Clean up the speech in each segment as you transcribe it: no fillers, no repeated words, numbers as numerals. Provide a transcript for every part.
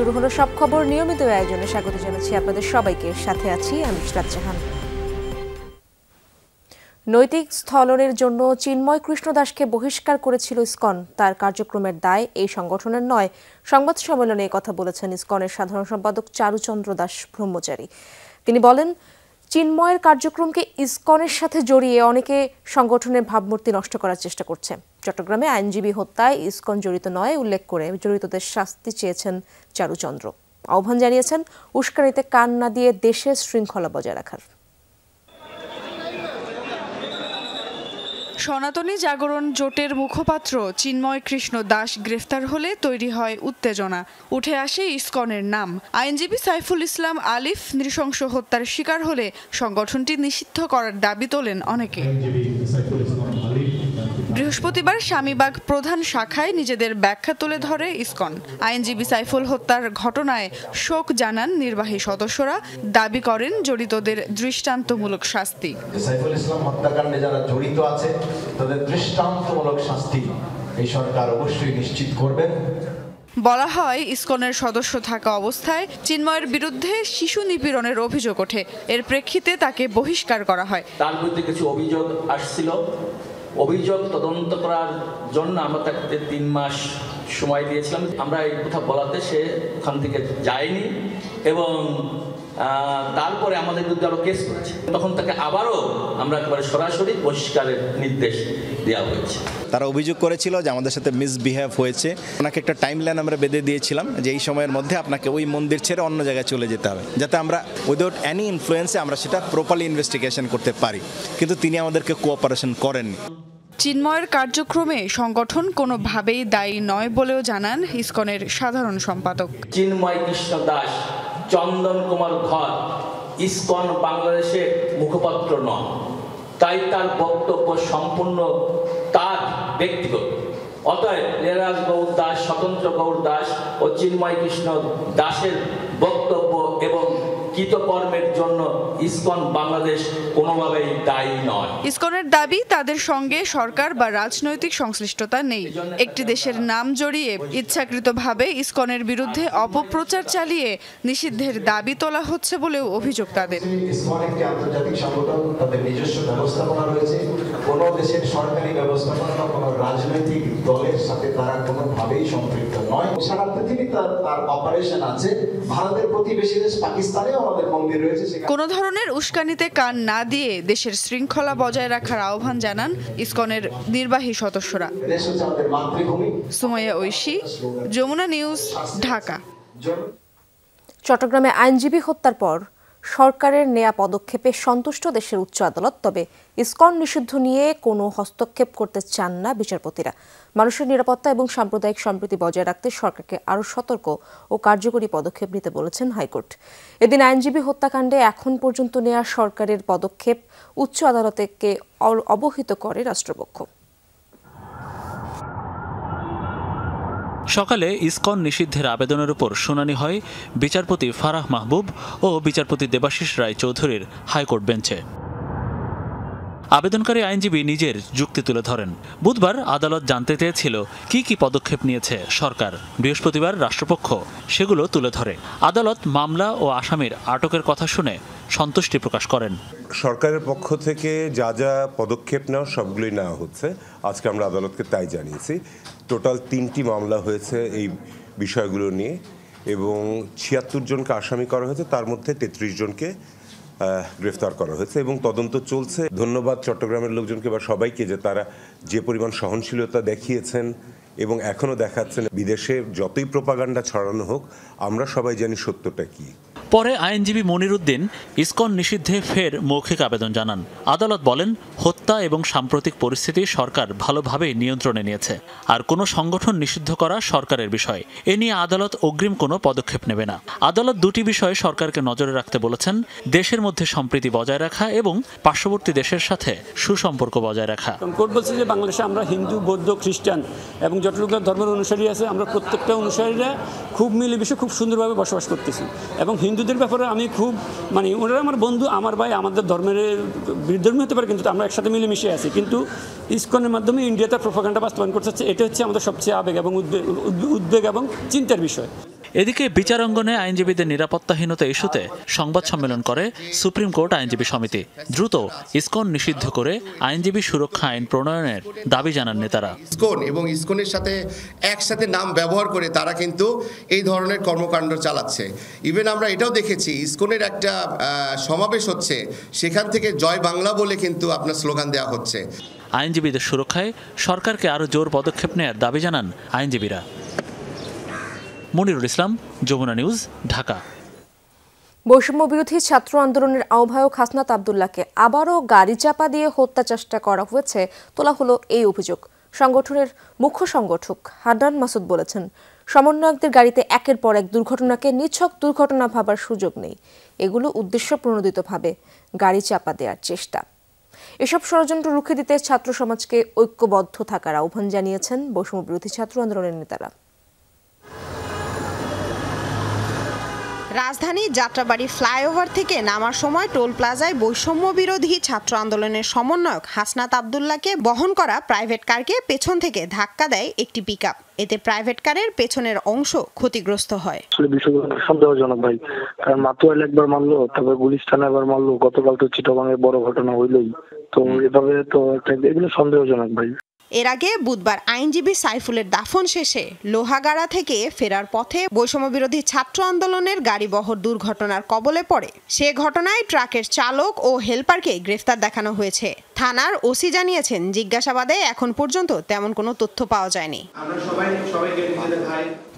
শুরু হলো সব খবর নিয়মিত আয়োজনে স্বাগত জানাচ্ছি আপনাদের সবাইকে। সাথে আছি আমি ইশরাত জাহান। নৈতিক স্থলনের জন্য চিন্ময় কৃষ্ণ দাসকে বহিষ্কার করেছিল ইসকন। তার কার্যক্রমের দায় এই সংগঠনের নয়। সংবাদ সম্মেলনে কথা বলেছেন ইসকনের সাধারণ সম্পাদক চারুচন্দ্র দাস ব্রহ্মচারী। তিনি বলেন, চিন্ময়ের কার্যক্রমকে ইসকনের সাথে জড়িয়ে অনেকে সংগঠনের ভাবমূর্তি নষ্ট করার চেষ্টা করছে। চট্টগ্রামে আইনজীবী হত্যায় ইসকন জড়িত নয় উল্লেখ করে জড়িতদের শাস্তি চেয়েছেন চারুচন্দ্র। আহ্বান জানিয়েছেন উস্কানিতে কান না দিয়ে দেশের শৃঙ্খলা বজায় রাখার। সনাতনী জাগরণ জোটের মুখপাত্র চিন্ময় কৃষ্ণ দাস গ্রেফতার হলে তৈরি হয় উত্তেজনা। উঠে আসে ইসকনের নাম। আইনজীবী সাইফুল ইসলাম আলিফ নৃশংস হত্যার শিকার হলে সংগঠনটি নিষিদ্ধ করার দাবি তোলেন অনেকে। বৃহস্পতিবার স্বামীবাগ প্রধান শাখায় নিজেদের ব্যাখ্যা তুলে ধরে ইসকন। আইনজীবী সাইফুল হত্যার ঘটনায় শোক জানান নির্বাহী সদস্যরা, দাবি করেন জড়িতদের দৃষ্টান্তমূলক শাস্তি। সাইফুল ইসলাম হত্যাকাণ্ডে যারা জড়িত আছে তাদের দৃষ্টান্তমূলক শাস্তি এই সরকার অবশ্যই নিশ্চিত করবেন। বলা হয়, ইসকনের সদস্য থাকা অবস্থায় চিন্ময়ের বিরুদ্ধে শিশু নিপীড়নের অভিযোগ ওঠে। এর প্রেক্ষিতে তাকে বহিষ্কার করা হয়। তার বিরুদ্ধে কিছু অভিযোগ আসছিল। অভিযোগ তদন্ত করার জন্য আমরা তাকে 3 মাস সময় দিয়েছিলাম। আমরা এই কথা বলাতে সে ওখান থেকে যায়নি এবং তারপরে আমাদের বিরুদ্ধে আরো কেস করেছে। তখন তাকে আবারও আমরা একেবারে সরাসরি বহিষ্কারের নির্দেশ দেওয়া হয়েছে। তারা অভিযোগ করেছিল যে আমাদের সাথে মিসবিহেভ হয়েছে। ওনাকে একটা টাইমলাইন আমরা বেঁধে দিয়েছিলাম যে এই সময়ের মধ্যে আপনাকে ওই মন্দির ছেড়ে অন্য জায়গায় চলে যেতে হবে, যাতে আমরা উইদাউট এনি ইনফ্লুয়েন্সে আমরা সেটা প্রপারলি ইনভেস্টিগেশন করতে পারি। কিন্তু তিনি আমাদেরকে কোঅপারেশন করেননি। চিন্ময়ের কার্যক্রমে সংগঠন কোনোভাবেই দায়ী নয় বলেও জানান ইসকনের সাধারণ সম্পাদক। চিন্ময় কৃষ্ণ দাস, চন্দন কুমার ধর ইসকন বাংলাদেশের মুখপাত্র নন, তাই তার বক্তব্য সম্পূর্ণ তার ব্যক্তিগত। অতএব লেরাজ গৌর দাস, স্বতন্ত্র গৌর দাস ও চিন্ময় কৃষ্ণ দাসের বক্তব্য এবং কৃতকর্মের জন্য ইসকন বাংলাদেশ কোনোভাবেই দায়ী নয়। ইসকনের দাবি, তাদের সঙ্গে সরকার বা রাজনৈতিক সংশ্লিষ্টতা নেই। একটি দেশের নাম জড়িয়ে ইচ্ছাকৃতভাবে ইসকনের বিরুদ্ধে অপপ্রচার চালিয়ে নিষিদ্ধের দাবি তোলা হচ্ছে বলেও অভিযোগ তাদের। ইসকন একটি আন্তর্জাতিক সংগঠন, তাদের নিজস্ব ব্যবস্থাপনা রয়েছে। কোনো দেশের সরকারি ব্যবস্থাপনা বা কোনো রাজনৈতিক দলের সাথে তারা কোনোভাবেই সম্পৃক্ত নয়। সারা পৃথিবী তার অপারেশন আছে। ভারতের প্রতিবেশী দেশ পাকিস্তানে আমাদের মন্দির রয়েছে। কোনো ধরনের উস্কানিতে কান না দিয়ে দেশের শৃঙ্খলা বজায় রাখার আহ্বান জানান ইসকনের নির্বাহী সদস্যরা। সুমাইয়া ঐশী, যমুনা নিউজ, ঢাকা। চট্টগ্রামে আইনজীবী হত্যার পর সরকারের নেয়া পদক্ষেপে সন্তুষ্ট দেশের উচ্চ আদালত। তবে ইসকন নিষিদ্ধ নিয়ে কোনো হস্তক্ষেপ করতে চান না বিচারপতিরা। মানুষের নিরাপত্তা এবং সাম্প্রদায়িক সম্প্রীতি বজায় রাখতে সরকারকে আরও সতর্ক ও কার্যকরী পদক্ষেপ নিতে বলেছেন হাইকোর্ট। এদিন আইনজীবী হত্যাকাণ্ডে এখন পর্যন্ত নেয়া সরকারের পদক্ষেপ উচ্চ আদালতকে অবহিত করে রাষ্ট্রপক্ষ। সকালে ইসকন নিষিদ্ধের আবেদনের উপর শুনানি হয় বিচারপতি ফারাহ মাহবুব ও বিচারপতি দেবাশিস রায় চৌধুরীর হাইকোর্ট বেঞ্চে। আবেদনকারী আইনজীবী নিজের যুক্তি তুলে ধরেন। বুধবার আদালত জানতে চেয়েছিল কি কি পদক্ষেপ নিয়েছে সরকার। বৃহস্পতিবার রাষ্ট্রপক্ষ সেগুলো তুলে ধরে। আদালত মামলা ও আসামির আটকের কথা শুনে সন্তুষ্টি প্রকাশ করেন। সরকারের পক্ষ থেকে যা যা পদক্ষেপ নেওয়া সবগুলোই নেওয়া হচ্ছে। আজকে আমরা আদালতকে তাই জানিয়েছি। টোটাল 3টি মামলা হয়েছে এই বিষয়গুলো নিয়ে এবং 76 জনকে আসামি করা হয়েছে, তার মধ্যে 33 জনকে গ্রেফতার করা হয়েছে এবং তদন্ত চলছে। ধন্যবাদ চট্টগ্রামের লোকজনকে বা সবাইকে যে তারা যে পরিমাণ সহনশীলতা দেখিয়েছেন এবং এখনও দেখাচ্ছেন। বিদেশে যতই প্রোপাগান্ডা ছড়ানো হোক, আমরা সবাই জানি সত্যটা কি। পরে আইনজীবী মনিরুদ্দিন ইসকন নিষিদ্ধে ফের মৌখিক আবেদন জানান। আদালত বলেন, হত্যা এবং সাম্প্রতিক পরিস্থিতি সরকার ভালোভাবেই নিয়ন্ত্রণে নিয়েছে, আর কোনো সংগঠন নিষিদ্ধ করা সরকারের বিষয়। এ নিয়ে আদালত অগ্রিম কোনো পদক্ষেপ নেবে না। আদালত 2টি বিষয়ে সরকারকে নজরে রাখতে বলেছেন: দেশের মধ্যে সম্প্রীতি বজায় রাখা এবং পার্শ্ববর্তী দেশের সাথে সুসম্পর্ক বজায় রাখা। কোর্ট বলছে যে বাংলাদেশে আমরা হিন্দু, বৌদ্ধ, খ্রিস্টান এবং যতটুকু ধর্মের অনুসারী আছে, আমরা প্রত্যেকটা অনুসারীরা খুব মিলেমিশে খুব সুন্দরভাবে বসবাস করতেছি। এবং হিন্দুদের ব্যাপারে আমি খুব ওনারা আমার বন্ধু, আমার ভাই, আমাদের ধর্মের বিধর্মী হতে পারে কিন্তু আমরা একসাথে মিলেমিশে আছি। কিন্তু ইসকনের মাধ্যমে ইন্ডিয়া তার প্রোপাগান্ডা বাস্তবায়ন করতে চাচ্ছে। এটা হচ্ছে আমাদের সবচেয়ে আবেগ এবং উদ্বেগ এবং চিন্তার বিষয়। এদিকে বিচারাঙ্গনে আইনজীবীদের নিরাপত্তাহীনতা ইস্যুতে সংবাদ সম্মেলন করে সুপ্রিম কোর্ট আইনজীবী সমিতি। দ্রুত ইসকন নিষিদ্ধ করে আইনজীবী সুরক্ষা আইন প্রণয়নের দাবি জানান নেতারা। ইসকন এবং ইসকনের সাথে একসাথে নাম ব্যবহার করে তারা কিন্তু এই ধরনের কর্মকাণ্ড চালাচ্ছে। ইভেন আমরা এটাও দেখেছি, ইসকনের একটা সমাবেশ হচ্ছে, সেখান থেকে জয় বাংলা বলে কিন্তু আপনার স্লোগান দেওয়া হচ্ছে। আইনজীবীদের সুরক্ষায় সরকারকে আরও জোর পদক্ষেপ নেওয়ার দাবি জানান আইনজীবীরা। মনিরুল ইসলাম, যমুনা নিউজ, ঢাকা। বৈষম্য বিরোধী ছাত্র আন্দোলনের আহ্বায়ক হাসনাত আব্দুল্লাহকে আবারও গাড়ি চাপা দিয়ে হত্যা চেষ্টা করা হয়েছে তোলা হলো এই অভিযোগ। সংগঠনের মুখ্য সংগঠক হান্নান মাসুদ বলেছেন, সমন্বয়কদের গাড়িতে একের পর এক দুর্ঘটনাকে নিছক দুর্ঘটনা ভাবার সুযোগ নেই, এগুলো উদ্দেশ্য প্রণোদিতভাবে গাড়ি চাপা দেওয়ার চেষ্টা। এসব ষড়যন্ত্র রুখে দিতে ছাত্র সমাজকে ঐক্যবদ্ধ থাকার আহ্বান জানিয়েছেন বৈষম্য বিরোধী ছাত্র আন্দোলনের নেতারা। রাজধানী যাত্রাবাড়ি ফ্লাইওভার থেকে নামার সময় টোল প্লাজায় বৈষম্য বিরোধী ছাত্র আন্দোলনের সমন্বয়ক হাসনাত আব্দুল্লাহকে বহন করা প্রাইভেট কারকে পেছন থেকে ধাক্কা দেয় একটি পিকআপ। এতে প্রাইভেট কারের পেছনের অংশ ক্ষতিগ্রস্ত হয়। বিষয়গুলো সন্দেহজনক ভাই, কারণ মাতুয়াইল একবার মারলো, তারপর গুলিস্তান একবার মারলো, গতকাল তো চিটাগাঙে বড় ঘটনা হইলই, তো এভাবে তো এগুলো সন্দেহজনক ভাই। এর আগে বুধবার আইনজীবী সাইফুলের দাফন শেষে লোহাগাড়া থেকে ফেরার পথে বৈষম্য বিরোধী ছাত্র আন্দোলনের গাড়িবহর দুর্ঘটনার কবলে পড়ে। সে ঘটনায় ট্রাকের চালক ও হেলপারকে গ্রেফতার দেখানো হয়েছে। থানার ওসি জানিয়েছেন, জিজ্ঞাসাবাদে এখন পর্যন্ত তেমন কোনো তথ্য পাওয়া যায়নি।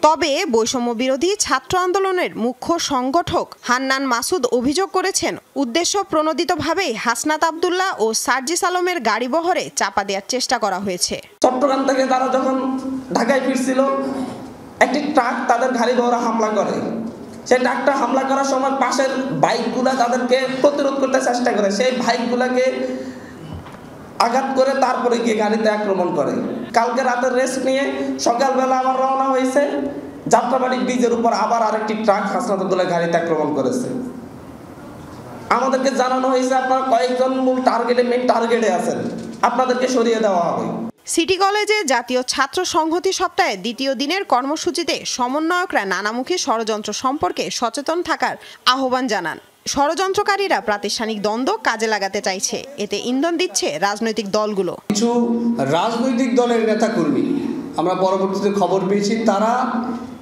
তবে বৈষম্য বিরোধী ছাত্র আন্দোলনের মুখ্য সংগঠক হান্নান মাসুদ অভিযোগ করেছেন, উদ্দেশ্য প্রণোদিতভাবেই হাসনাত আব্দুল্লাহ ও সার্জিস আলমের গাড়িবহরে চাপা দেওয়ার চেষ্টা করা হয়েছে। চট্টগ্রাম থেকে তারা যখন ঢাকায় ফিরছিল, একটি ট্রাক তাদের গাড়িবহরে হামলা করে। সেই ট্রাকটা হামলা করার সময় পাশের বাইকগুলা তাদেরকে প্রতিরোধ করতে চেষ্টা করে, সেই বাইকগুলাকে আঘাত করে তারপরে গিয়ে গাড়িতে আক্রমণ করে। কালকে রাতের রেস্ট নিয়ে সকালবেলা আবার রওনা হয়েছে, যাত্রাবাড়ি ব্রিজের উপর আবার আরেকটি ট্রাক হাসনাত আব্দুল্লাহ গাড়িতে আক্রমণ করেছে। আমাদেরকে জানানো হয়েছে, আপনারা কয়েকজন মূল মেইন টার্গেটে আছেন, আপনাদেরকে সরিয়ে দেওয়া হবে। সিটি কলেজে জাতীয় ছাত্র সংহতি সপ্তাহে দ্বিতীয় দিনের কর্মসূচিতে সমন্বয়করা নানামুখী ষড়যন্ত্র সম্পর্কে সচেতন থাকার আহ্বান জানান। ষড়যন্ত্রকারীরা প্রাতিষ্ঠানিক দ্বন্দ্ব কাজে লাগাতে চাইছে, এতে ইন্ধন দিচ্ছে রাজনৈতিক দলগুলো। কিছু রাজনৈতিক দলের নেতাকর্মী আমরা পরবর্তীতে খবর পেয়েছি, তারা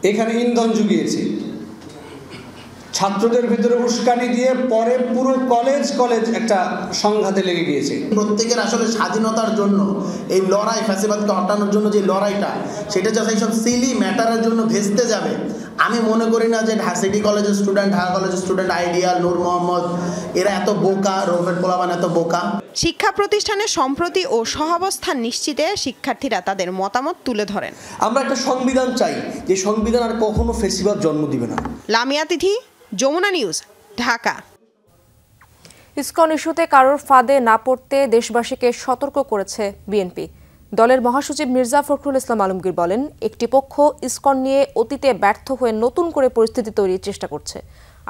এখানে ইন্ধন জুগিয়েছে, ছাত্রদের ভিতরে উস্কানি দিয়ে পরে পুরো কলেজ একটা সংঘাতে লেগে গিয়েছে। প্রত্যেকের আসলে স্বাধীনতার জন্য এই লড়াই, ফ্যাসিবাদকে হটানোর জন্য যে লড়াইটা, সেটা যখন এইসব সিলি ম্যাটারের জন্য ভেস্তে যাবে, আমি মনে করি না যে সিটি কলেজের স্টুডেন্ট, ঢাকা কলেজের স্টুডেন্ট আইডিয়াল, নূর মোহাম্মদ, এরা এত বোকা, রোভেট পোলাবান এত বোকা। শিক্ষা প্রতিষ্ঠানের সম্প্রতি ও সহাবস্থান নিশ্চিতে শিক্ষার্থীরা তাদের মতামত তুলে ধরেন। আমরা একটা সংবিধান চাই, যে সংবিধান আর কখনো ফ্যাসিবাদ জন্ম দিবে না। লামিয়া তিথি, যমুনা নিউজ, ঢাকা। ইসকন ইস্যুতে কারোর ফাঁদে না পড়তে দেশবাসীকে সতর্ক করেছে বিএনপি। দলের মহাসচিব মির্জা ফখরুল ইসলাম আলমগীর বলেন, একটি পক্ষ ইসকন নিয়ে অতীতে ব্যর্থ হয়ে নতুন করে পরিস্থিতি তৈরির চেষ্টা করছে।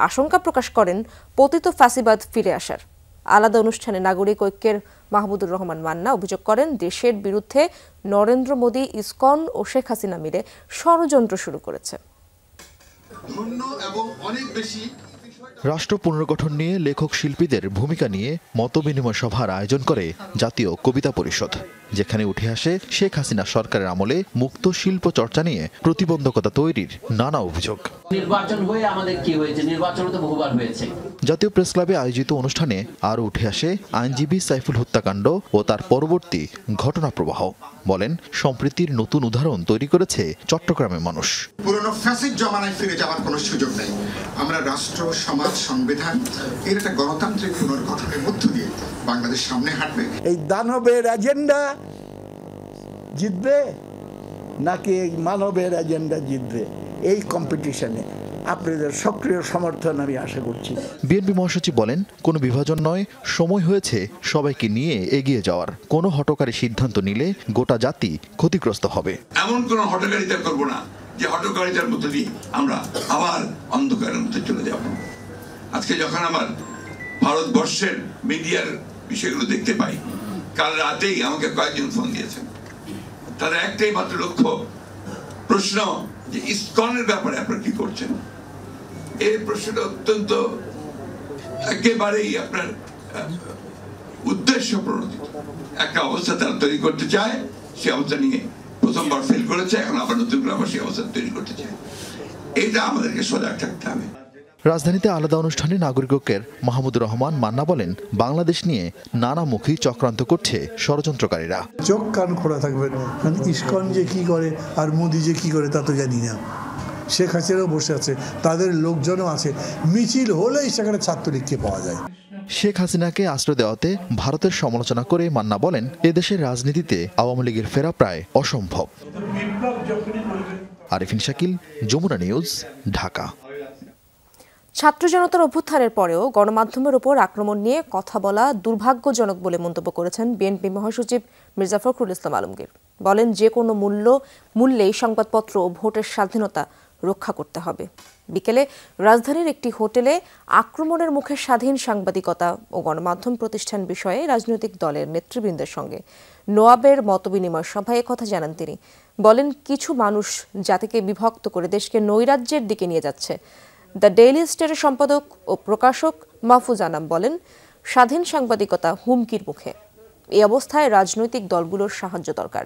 আশঙ্কা প্রকাশ করেন পতিত ফ্যাসিবাদ ফিরে আসার। আলাদা অনুষ্ঠানে নাগরিক ঐক্যের মাহমুদুর রহমান মান্না অভিযোগ করেন, দেশের বিরুদ্ধে নরেন্দ্র মোদী, ইসকন ও শেখ হাসিনা মিলে ষড়যন্ত্র শুরু করেছে। রাষ্ট্র পুনর্গঠন নিয়ে লেখক শিল্পীদের ভূমিকা নিয়ে মতবিনিময় সভার আয়োজন করে জাতীয় কবিতা পরিষদ, যেখানে উঠে আসে শেখ হাসিনা সরকারের আমলে মুক্ত শিল্প চর্চা নিয়ে প্রতিবন্ধকতা তৈরির নানা অভিযোগ। নির্বাচন হয়ে আমাদের কি হয়েছে, নির্বাচন তো বহুবার হয়েছে। জাতীয় প্রেস ক্লাবে আয়োজিত অনুষ্ঠানে আরও উঠে আসে আইনজীবী সাইফুল হত্যাকাণ্ড ও তার পরবর্তী ঘটনা প্রবাহ। বলেন, সম্প্রীতির নতুন উদাহরণ তৈরি করেছে চট্টগ্রামের মানুষ। পুরনো ফ্যাসিস্ট জমানায় ফিরে যাওয়ার কোনো সুযোগ নেই। আমরা রাষ্ট্র, সমাজ, সংবিধান এর একটা গণতান্ত্রিক পুনর্গঠনের মধ্য দিয়ে বাংলাদেশ সামনে হাঁটবে। এই দানবের এজেন্ডা জিতবে নাকি এই মানবের এজেন্ডা জিতবে, এই কম্পিটিশনে আপনাদের সক্রিয় সমর্থন আমি আশা করছি। বিএনপি মহাসচিব বলেন, কোনো বিভাজন নয়, সময় হয়েছে সবাইকে নিয়ে এগিয়ে যাওয়ার। কোনো হঠকারী সিদ্ধান্ত নিলে গোটা জাতি ক্ষতিগ্রস্ত হবে। এমন কোনো হঠকারিতা করব না যে হঠকারিতার মধ্য দিয়ে আমরা আবার অন্ধকারের মধ্যে চলে যাব। আজকে যখন আমার ভারতবর্ষের মিডিয়ার বিষয়গুলো দেখতে পাই, কাল রাতেই আমাকে কয়েকজন ফোন দিয়েছেন, তাদের একটাই মাত্র লক্ষ্য, প্রশ্ন যে ইসকনের ব্যাপারে আপনারা কি করছেন। এই প্রশ্নটা অত্যন্ত একেবারেই আপনার উদ্দেশ্য প্রণোদিত একটা অবস্থা তারা তৈরি করতে চায়। সে অবস্থা নিয়ে প্রথমবার ফেল করেছে, এখন আবার নতুন করে আবার সেই অবস্থা তৈরি করতে চায়। এটা আমাদেরকে সজাগ থাকতে হবে। রাজধানীতে আলাদা অনুষ্ঠানে নাগরিক ঐক্যের মাহমুদুর রহমান মান্না বলেন, বাংলাদেশ নিয়ে নানামুখী চক্রান্ত করছে ষড়যন্ত্রকারীরা। চোখ কান খোলা থাকবে, ইসকন যে কি করে আর মোদি যে কি করে তা তো জানি না। শেখ হাসিনাও বসে আছে, তাদের লোকজনও আছে, মিছিল হলেই সেখানে ছাত্রলীগকে পাওয়া যায়। শেখ হাসিনাকে আশ্রয় দেওয়াতে ভারতের সমালোচনা করে মান্না বলেন, এদেশের রাজনীতিতে আওয়ামী লীগের ফেরা প্রায় অসম্ভব। আরিফিন শাকিল, যমুনা নিউজ, ঢাকা। ছাত্র জনতার অভ্যুত্থানের পরেও গণমাধ্যমের উপর আক্রমণ নিয়ে কথা বলা দুর্ভাগ্যজনক বলে মন্তব্য করেছেন বিএনপি মহাসচিব মির্জা ফখরুল ইসলাম আলমগীর। বলেন, যে কোনো মূল্যেই সংবাদপত্র ও ভোটের স্বাধীনতা রক্ষা করতে হবে। বিকেলে রাজধানীর একটি হোটেলে আক্রমণের মুখে স্বাধীন সাংবাদিকতা ও গণমাধ্যম প্রতিষ্ঠান বিষয়ে রাজনৈতিক দলের নেতৃবৃন্দের সঙ্গে নোয়াবের মতবিনিময় সভায় একথা জানান তিনি। বলেন, কিছু মানুষ জাতিকে বিভক্ত করে দেশকে নৈরাজ্যের দিকে নিয়ে যাচ্ছে। দ্য ডেইলি স্টারের সম্পাদক ও প্রকাশক মাহফুজ আনাম বলেন, স্বাধীন সাংবাদিকতা হুমকির মুখে। এই অবস্থায় রাজনৈতিক দলগুলোর সাহায্য দরকার।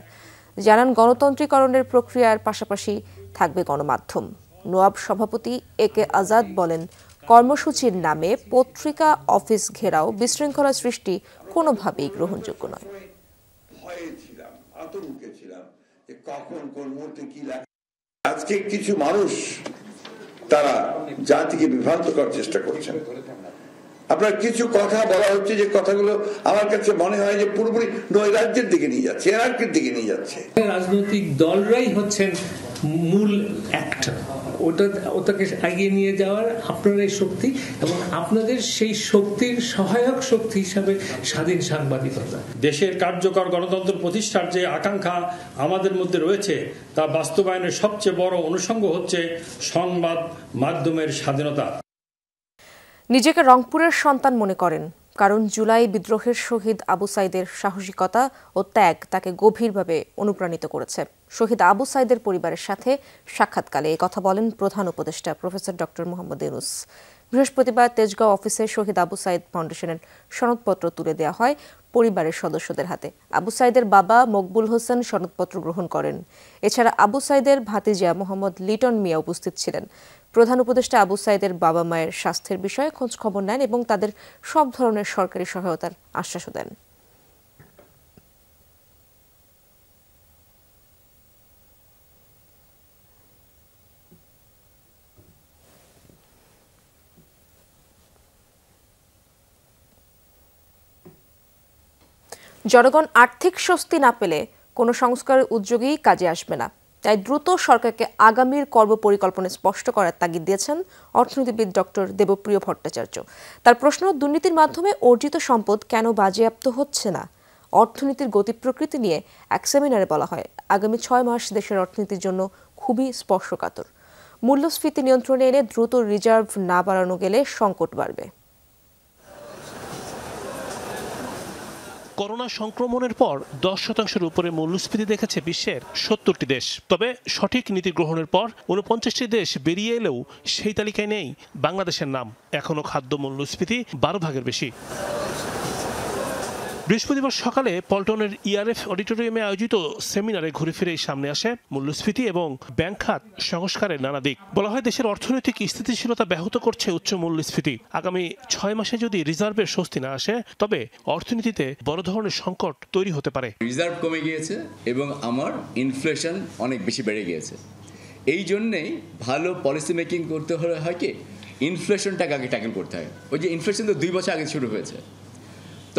জানান, গণতন্ত্রীকরণের প্রক্রিয়ার পাশাপাশি থাকবে গণমাধ্যম। নোয়াব সভাপতি একে আজাদ বলেন, কর্মসূচির নামে পত্রিকা অফিস ঘেরাও বিশৃঙ্খলা সৃষ্টি কোনোভাবেই গ্রহণযোগ্য নয়। আজকে কিছু মানুষ তারা জাতিকে বিভ্রান্ত করার চেষ্টা করছেন। আপনার কিছু কথা বলা হচ্ছে, যে কথাগুলো আমার কাছে মনে হয় যে পুরোপুরি নৈরাজ্যের দিকে নিয়ে যাচ্ছে, এনার্কির দিকে নিয়ে যাচ্ছে। রাজনৈতিক দলরাই হচ্ছেন মূল অ্যাক্টর, ওটাকে এগিয়ে নিয়ে যাওয়ার আপনারাই শক্তি, এবং আপনাদের সেই শক্তির সহায়ক শক্তি হিসাবে স্বাধীন সাংবাদিকতা। দেশের কার্যকর গণতন্ত্র প্রতিষ্ঠার যে আকাঙ্ক্ষা আমাদের মধ্যে রয়েছে, তা বাস্তবায়নের সবচেয়ে বড় অনুষঙ্গ হচ্ছে সংবাদ মাধ্যমের স্বাধীনতা। নিজেকে রংপুরের সন্তান মনে করেন, কারণ জুলাই বিদ্রোহের শহীদ আবু সাইদের সাহসিকতা ও ত্যাগ তাকে গভীরভাবে অনুপ্রাণিত করেছে। শহীদ আবু সাইদের পরিবারের সাথে সাক্ষাৎকালে এই কথা বলেন প্রধান উপদেষ্টা প্রফেসর ডক্টর মোহাম্মদ ইউনূস। বৃহস্পতিবার তেজগাঁও অফিসে শহীদ আবু সাইদ ফাউন্ডেশনের সনদপত্র তুলে দেওয়া হয় পরিবারের সদস্যদের হাতে। আবু সাইদের বাবা মকবুল হোসেন সনদপত্র গ্রহণ করেন। এছাড়া আবু সাইদের ভাতিজা মোহাম্মদ লিটন মিয়া উপস্থিত ছিলেন। প্রধান উপদেষ্টা আবু সাইদের বাবা মায়ের স্বাস্থ্যের বিষয়ে খোঁজ খবর নেন এবং তাদের সব ধরনের সরকারি সহায়তার আশ্বাসও দেন। জনগণ আর্থিক স্বস্তি না পেলে কোনো সংস্কারের উদ্যোগই কাজে আসবে না। তাই দ্রুত সরকারকে আগামীর কর্মপরিকল্পনা স্পষ্ট করার তাগিদ দিয়েছেন অর্থনীতিবিদ ডক্টর দেবপ্রিয় ভট্টাচার্য। তার প্রশ্ন, দুর্নীতির মাধ্যমে অর্জিত সম্পদ কেন বাজেয়াপ্ত হচ্ছে না? অর্থনীতির গতি প্রকৃতি নিয়ে এক সেমিনারে বলা হয়, আগামী 6 মাস দেশের অর্থনীতির জন্য খুবই স্পর্শকাতর। মূল্যস্ফীতি নিয়ন্ত্রণে এনে দ্রুত রিজার্ভ না বাড়ানো গেলে সংকট বাড়বে। করোনা সংক্রমণের পর 10% উপরে মূল্যস্ফীতি দেখেছে বিশ্বের 70টি দেশ। তবে সঠিক নীতি গ্রহণের পর 49টি দেশ বেরিয়ে এলেও সেই তালিকায় নেই বাংলাদেশের নাম। এখনও খাদ্য মূল্যস্ফীতি 12 ভাগের বেশি। বৃহস্পতিবার সকালে পল্টনের ইআরএফ অডিটোরিয়ামে আয়োজিত সেমিনারে ঘুরে ফিরেই সামনে আসে মূল্যস্ফীতি এবং ব্যাংক খাত সংস্কারের নানা দিক। বলা হয়, দেশের অর্থনৈতিক স্থিতিশীলতা ব্যাহত করছে উচ্চ মূল্যস্ফীতি। আগামী 6 মাসে যদি রিজার্ভের স্বস্তি না আসে, তবে অর্থনীতিতে বড় ধরনের সংকট তৈরি হতে পারে। রিজার্ভ কমে গিয়েছে এবং আমার ইনফ্লেশন অনেক বেশি বেড়ে গিয়েছে। এই জন্যেই ভালো পলিসি মেকিং করতে হলে হয় কি, ইনফ্লেশনটাকে আগে ট্যাকেল করতে হয়। ওই যে ইনফ্লেশন তো 2 বছর আগে শুরু হয়েছে,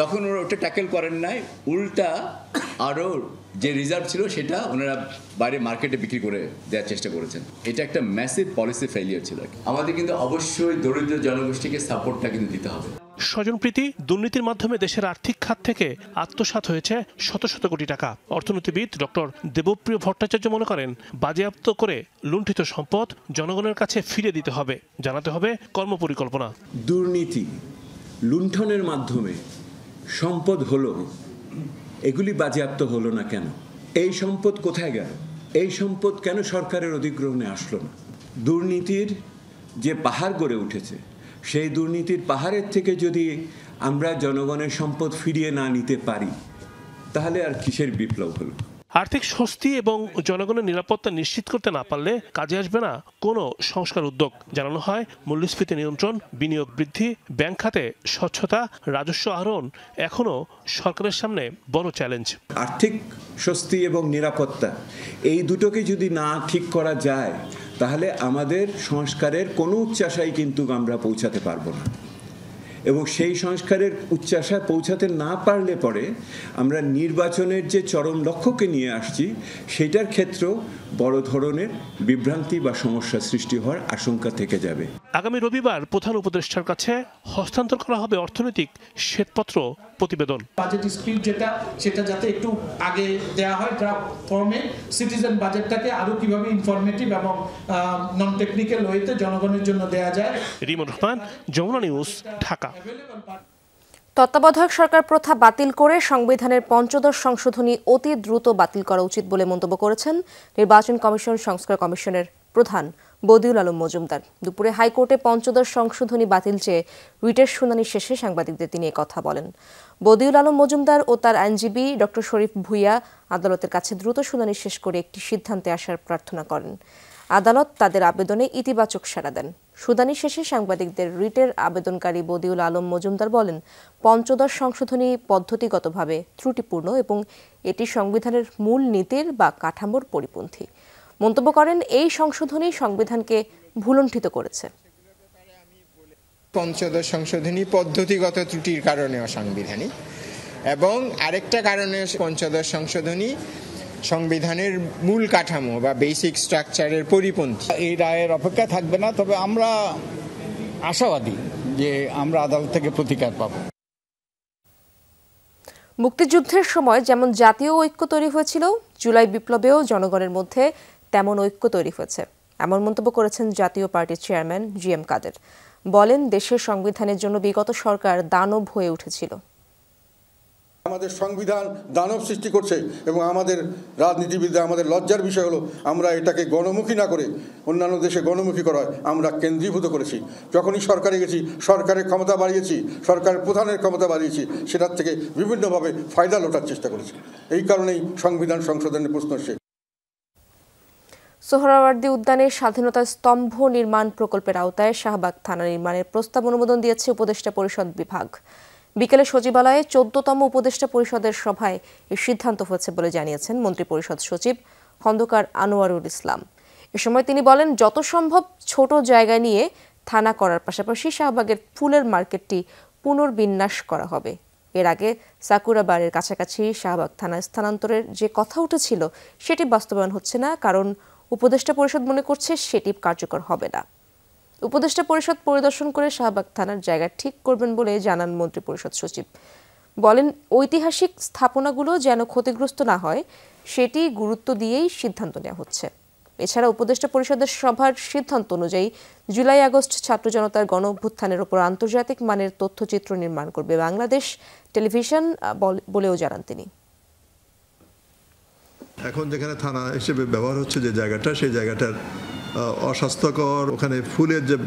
তখন ওরা ওটা ট্যাকেল করেন নাই, উল্টা আরও যে রিজার্ভ ছিল সেটা ওনারা বাইরে মার্কেটে বিক্রি করে দেওয়ার চেষ্টা করেছেন। এটা একটা ম্যাসিভ পলিসি ফেলিয়ার ছিল। আমাদের কিন্তু অবশ্যই দরিদ্র জনগোষ্ঠীকে সাপোর্টটা কিন্তু দিতে হবে। স্বজনপ্রীতি, দুর্নীতির মাধ্যমে দেশের আর্থিক খাত থেকে আত্মসাৎ হয়েছে শত শত কোটি টাকা। অর্থনীতিবিদ ডক্টর দেবপ্রিয় ভট্টাচার্য মনে করেন, বাজেয়াপ্ত করে লুণ্ঠিত সম্পদ জনগণের কাছে ফিরে দিতে হবে, জানাতে হবে কর্মপরিকল্পনা। দুর্নীতি, লুণ্ঠনের মাধ্যমে সম্পদ হলো, এগুলি বাজেয়াপ্ত হলো না কেন? এই সম্পদ কোথায় গেল? এই সম্পদ কেন সরকারের অধিগ্রহণে আসলো না? দুর্নীতির যে পাহাড় গড়ে উঠেছে, সেই দুর্নীতির পাহাড়ের থেকে যদি আমরা জনগণের সম্পদ ফিরিয়ে না নিতে পারি, তাহলে আর কিসের বিপ্লব হলো? আর্থিক স্বস্তি এবং জনগণের নিরাপত্তা নিশ্চিত করতে না পারলে কাজে আসবে না কোনো সংস্কার উদ্যোগ। জানানো হয়, মূল্যস্ফীতি নিয়ন্ত্রণ, বিনিয়োগ বৃদ্ধি, ব্যাংক খাতে স্বচ্ছতা, রাজস্ব আহরণ এখনও সরকারের সামনে বড় চ্যালেঞ্জ। আর্থিক স্বস্তি এবং নিরাপত্তা, এই দুটোকে যদি না ঠিক করা যায়, তাহলে আমাদের সংস্কারের কোনো উচ্চাশায় কিন্তু আমরা পৌঁছাতে পারবো না। এবং সেই সংস্কারের উচ্চাশায় পৌঁছাতে না পারলে পরে আমরা নির্বাচনের যে চরম লক্ষ্যকে নিয়ে আসছি, সেটার ক্ষেত্রেও বড় ধরনের বিভ্রান্তি বা সমস্যা সৃষ্টি হওয়ার আশঙ্কা থেকে যাবে। আগামী রবিবার প্রধান উপদেষ্টার কাছে হস্তান্তর করা হবে অর্থনৈতিক শ্বেতপত্র প্রতিবেদন। বাজেট স্ক্রিপ্ট সেটা যাতে একটু আগে দেওয়া হয় ড্রাফট ফর্মে, সিটিজেন বাজেটটাকে আরো কিভাবে ইনফরমেটিভ এবং নন টেকনিক্যাল ওয়েতে জনগণের জন্য দেওয়া যায়। রিমন রহমান, যমুনা নিউজ, ঢাকা। তত্ত্বাবধায়ক সরকার প্রথা বাতিল করে সংবিধানের পঞ্চদশ সংশোধনী অতি দ্রুত বাতিল করা উচিত বলে মন্তব্য করেছেন নির্বাচন কমিশন সংস্কার কমিশনের প্রধান বদিউল আলম মজুমদার। দুপুরে হাইকোর্টে পঞ্চদশ সংশোধনী বাতিল চেয়ে রিটের শুনানি শেষে সাংবাদিকদের তিনি কথা বলেন। বদিউল আলম মজুমদার ও তার আইনজীবী ডক্টর শরীফ ভুইয়া আদালতের কাছে দ্রুত শুনানি শেষ করে একটি সিদ্ধান্তে আসার প্রার্থনা করেন। আদালত তাদের আবেদনে ইতিবাচক সাড়া দেন। শুনানি শেষে সাংবাদিকদের রিটের আবেদনকারী বদিউল আলম মজুমদার বলেন, পঞ্চদশ সংশোধনী পদ্ধতিগতভাবে ত্রুটিপূর্ণ এবং এটি সংবিধানের মূল নীতির বা কাঠামোর পরিপন্থী। মন্তব্য করেন, এই সংশোধনী সংবিধানকে ভুলণ্ঠিত করেছে। পঞ্চদশ সংশোধনী পদ্ধতিগত ত্রুটির কারণে অসাংবিধানিক, এবং আরেকটা কারণে পঞ্চদশ সংশোধনী সংবিধানের মূল কাঠামো বা বেসিক স্ট্রাকচারের পরিপন্থী। এই রায়ের অপেক্ষা থাকবে না, তবে আমরা আশাবাদী যে আমরা আদালত থেকে প্রতিকার পাব। মুক্তিযুদ্ধের সময় যেমন জাতীয় ঐক্য তৈরি হয়েছিল, জুলাই বিপ্লবেও জনগণের মধ্যে তেমন ঐক্য তৈরি হয়েছে, এমন মন্তব্য করেছেন জাতীয় পার্টির চেয়ারম্যান জি.এম. কাদের। বলেন, দেশের সংবিধানের জন্য বিগত সরকার দানব হয়ে উঠেছিল। আমাদের সংবিধান দানব সৃষ্টি করছে এবং আমাদের রাজনীতিবিদরা, আমাদের লজ্জার বিষয় হলো আমরা এটাকে গণমুখী না করে অন্যান্য দেশে গণমুখী করা হয়, আমরা কেন্দ্রীভূত করেছি। যখনই সরকারে গেছি, সরকারের ক্ষমতা বাড়িয়েছি, সরকারের প্রধানের ক্ষমতা বাড়িয়েছি, সেটার থেকে বিভিন্নভাবে ফায়দা লোটার চেষ্টা করেছি। এই কারণেই সংবিধান সংশোধনের প্রশ্ন আসে। সোহরাওয়ার্দী উদ্যানে স্বাধীনতা স্তম্ভ নির্মাণ প্রকল্পের আওতায় শাহবাগ থানা নির্মাণের প্রস্তাব অনুমোদন দিয়েছে উপদেষ্টা পরিষদ বিভাগ। বিকেলে সচিবালয়ে 14তম উপদেষ্টা পরিষদের সভায় এই সিদ্ধান্ত হয়েছে বলে জানিয়েছেন মন্ত্রিপরিষদ সচিব খন্দকার আনোয়ারুল ইসলাম। এ সময় তিনি বলেন, যত সম্ভব ছোট জায়গা নিয়ে থানা করার পাশাপাশি শাহবাগের ফুলের মার্কেটটি পুনর্বিন্যাস করা হবে। এর আগে সাকুরা বারের কাছাকাছি শাহবাগ থানা স্থানান্তরের যে কথা উঠেছিল, সেটি বাস্তবায়ন হচ্ছে না, কারণ উপদেষ্টা পরিষদ মনে করছে সেটি কার্যকর হবে না। উপদেষ্টা পরিষদ পরিদর্শন করে শাহবাগ থানার জায়গা ঠিক করবেন বলে জানান মন্ত্রিপরিষদ সচিব। বলেন, ঐতিহাসিক স্থাপনাগুলো যেন ক্ষতিগ্রস্ত না হয় সেটি গুরুত্ব দিয়েই সিদ্ধান্ত নেওয়া হচ্ছে। এছাড়া উপদেষ্টা পরিষদের সভার সিদ্ধান্ত অনুযায়ী জুলাই আগস্ট ছাত্র জনতার গণ অভ্যুত্থানের উপর আন্তর্জাতিক মানের তথ্যচিত্র নির্মাণ করবে বাংলাদেশ টেলিভিশন বলেও জানান তিনি। এখন যেখানে থানা হিসেবে ব্যবহার হচ্ছে যে জায়গাটা, সেই জায়গাটার অস্বাস্থ্যকর, ওখানে ফুলের যে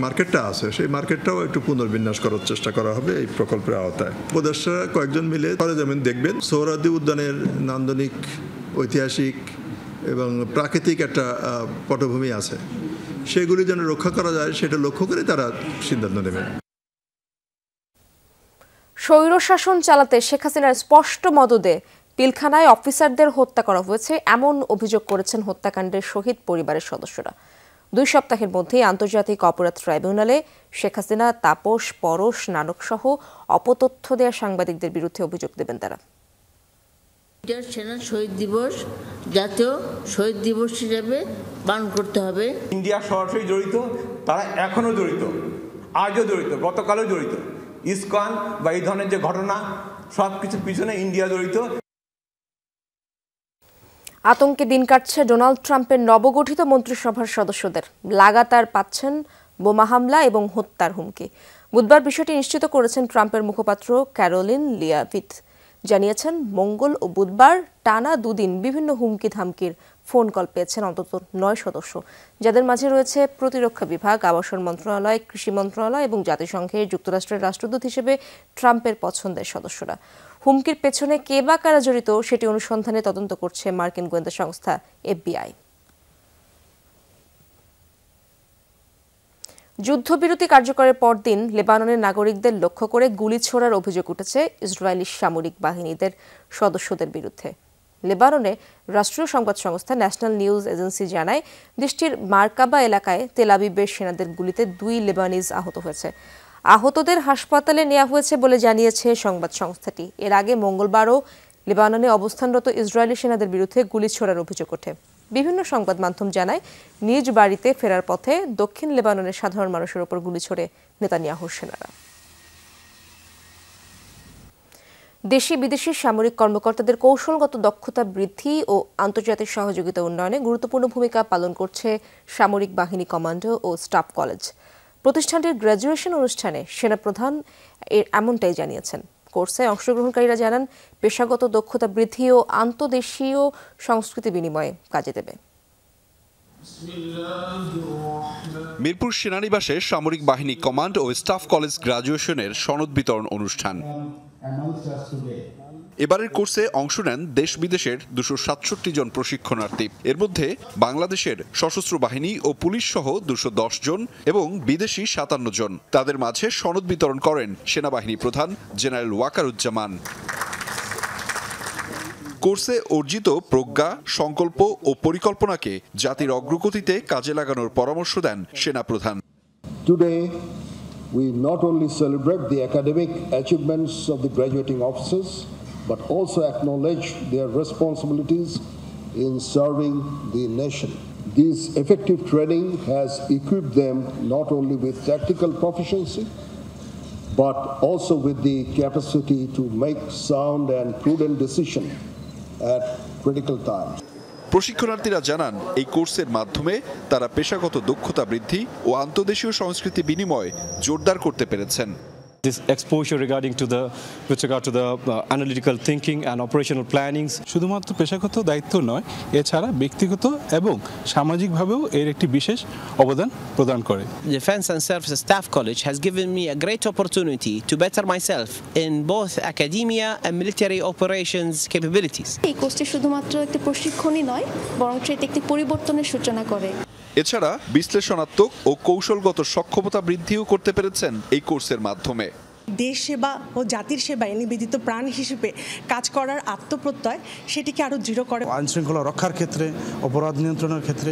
মার্কেটটা আছে, সেই মার্কেটটাও একটু পুনর্বিন্যাস করার চেষ্টা করা হবে এই প্রকল্পের আওতায়। উপদেষ্টারা কয়েকজন মিলে সরেজমিন দেখবেন। সোহরাওয়ার্দী উদ্যানের নান্দনিক, ঐতিহাসিক এবং প্রাকৃতিক একটা পটভূমি আছে, সেগুলি যেন রক্ষা করা যায় সেটা লক্ষ্য করে তারা সিদ্ধান্ত নেবেন। স্বৈরশাসন চালাতে শেখ হাসিনার স্পষ্ট মদদে পিলখানায় অফিসারদের হত্যা করা হয়েছে, এমন অভিযোগ করেছেন হত্যাকাণ্ডের শহীদ পরিবারের সদস্যরা। 2 সপ্তাহের মধ্যেই আন্তর্জাতিক অপরাধ ট্রাইব্যুনালে শেখ হাসিনা, তাপস, পরশ, নানক সহ অপতথ্য দেয়া সাংবাদিকদের বিরুদ্ধে অভিযোগ দেবেন তারা। সেনা শহীদ দিবস জাতীয় শহীদ দিবস হিসেবে পালন করতে হবে। ইন্ডিয়া সরাসরি জড়িত, তারা এখনো জড়িত, আজও জড়িত, গতকালও জড়িত। ইসকন বা এই ধরনের যে ঘটনা, সব কিছুর পিছনে ইন্ডিয়া জড়িত। আতঙ্কে দিন কাটছে ডোনাল্ড ট্রাম্পের নবগঠিত মন্ত্রিসভার সদস্যদের। লাগাতার পাচ্ছেন বোমা হামলা এবং হত্যার হুমকি। বুধবার বিষয়টি নিশ্চিত করেছেন ট্রাম্পের মুখপাত্র ক্যারোলিন লিয়াভিট। জানিয়েছেন মঙ্গল ও বুধবার টানা দুদিন বিভিন্ন হুমকি ধামকির ফোন কল পেয়েছেন অন্তত ৯ সদস্য, যাদের মাঝে রয়েছে প্রতিরক্ষা বিভাগ, আবাসন মন্ত্রণালয়, কৃষি মন্ত্রণালয় এবং জাতিসংঘে যুক্তরাষ্ট্রের রাষ্ট্রদূত হিসেবে ট্রাম্পের পছন্দের সদস্যরা। হুমকির পেছনে কে বা কারা জড়িত সেটি অনুসন্ধানে তদন্ত করছে মার্কিন গোয়েন্দা সংস্থা FBI। যুদ্ধবিরতি কার্যকরের পরদিন লেবাননের নাগরিকদের লক্ষ্য করে গুলি ছোড়ার অভিযোগ উঠেছে ইসরায়েলি সামরিক বাহিনীদের সদস্যদের বিরুদ্ধে। লেবাননে রাষ্ট্রীয় সংবাদ সংস্থা ন্যাশনাল নিউজ এজেন্সি জানায়, দেশটির মার্কাবা এলাকায় তেল আবিবের সেনাদের গুলিতে 2 লেবানিজ আহত হয়েছে। আহতদের হাসপাতালে নেওয়া হয়েছে বলে জানিয়েছে সংবাদ সংস্থাটি। এর আগে মঙ্গলবারও লেবাননে অবস্থানরত ইসরায়েলি সেনাদের বিরুদ্ধে গুলি ছোড়ার অভিযোগ ওঠে। বিভিন্ন সংবাদ মাধ্যম জানায়, নিজ বাড়িতে ফেরার পথে দক্ষিণ লেবাননের সাধারণ মানুষের ওপর গুলি ছোড়ে নেতানিয়াহুর সেনারা। দেশি বিদেশি সামরিক কর্মকর্তাদের কৌশলগত দক্ষতা বৃদ্ধি ও আন্তর্জাতিক সহযোগিতা উন্নয়নে গুরুত্বপূর্ণ ভূমিকা পালন করছে সামরিক বাহিনী কমান্ডো ও স্টাফ কলেজ। প্রতিষ্ঠানটির গ্র্যাজুয়েশন অনুষ্ঠানে সেনাপ্রধান এমনটাই জানিয়েছেন। কোর্সে অংশগ্রহণকারীরা জানান, পেশাগত দক্ষতা বৃদ্ধি ও আন্তদেশীয় সংস্কৃতি বিনিময়ে কাজে দেবে। মিরপুর সেনানিবাসে সামরিক বাহিনী কমান্ড ও স্টাফ কলেজ গ্র্যাজুয়েশনের সনদ বিতরণ অনুষ্ঠান। এবারের কোর্সে অংশ নেন দেশ বিদেশের 267 জন প্রশিক্ষণার্থী। এর মধ্যে বাংলাদেশের সশস্ত্র বাহিনী ও পুলিশ সহ 210 জন এবং বিদেশি 57 জন। তাদের মাঝে সনদ বিতরণ করেন সেনাবাহিনী প্রধান জেনারেল ওয়াকারুজ্জামান। কোর্সে অর্জিত প্রজ্ঞা, সংকল্প ও পরিকল্পনাকে জাতির অগ্রগতিতে কাজে লাগানোর পরামর্শ দেন সেনাপ্রধান। We not only celebrate the academic achievements of the graduating officers, but also acknowledge their responsibilities in serving the nation. This effective training has equipped them not only with tactical proficiency, but also with the capacity to make sound and prudent decisions at critical times. প্রশিক্ষণার্থীরা জানান, এই কোর্সের মাধ্যমে তারা পেশাগত দক্ষতা বৃদ্ধি ও আন্তদেশীয় সংস্কৃতি বিনিময় জোরদার করতে পেরেছেন। This exposure with regard to the analytical thinking and operational planning. শুধুমাত্র পেশাগত দায়িত্ব নয়, এছাড়া ব্যক্তিগত এবং সামাজিকভাবেও এর একটি বিশেষ অবদান প্রদান করে। Defense and Service Staff College has given me a great opportunity to better myself in both academia and military operations capabilities. এই কোর্সটি শুধুমাত্র একটি প্রশিক্ষণই নয়, বরং এটি একটি পরিবর্তনের সূচনা করে। এছাড়া বিশ্লেষণাত্মক ও কৌশলগত সক্ষমতা বৃদ্ধিও করতে পেরেছেন এই কোর্সের মাধ্যমে। দেশ সেবা ও জাতির সেবায় নিবেদিত প্রাণ হিসেবে কাজ করার আত্মপ্রত্যয় সেটিকে আরও দৃঢ় করে। আইন শৃঙ্খলা রক্ষার ক্ষেত্রে, অপরাধ নিয়ন্ত্রণের ক্ষেত্রে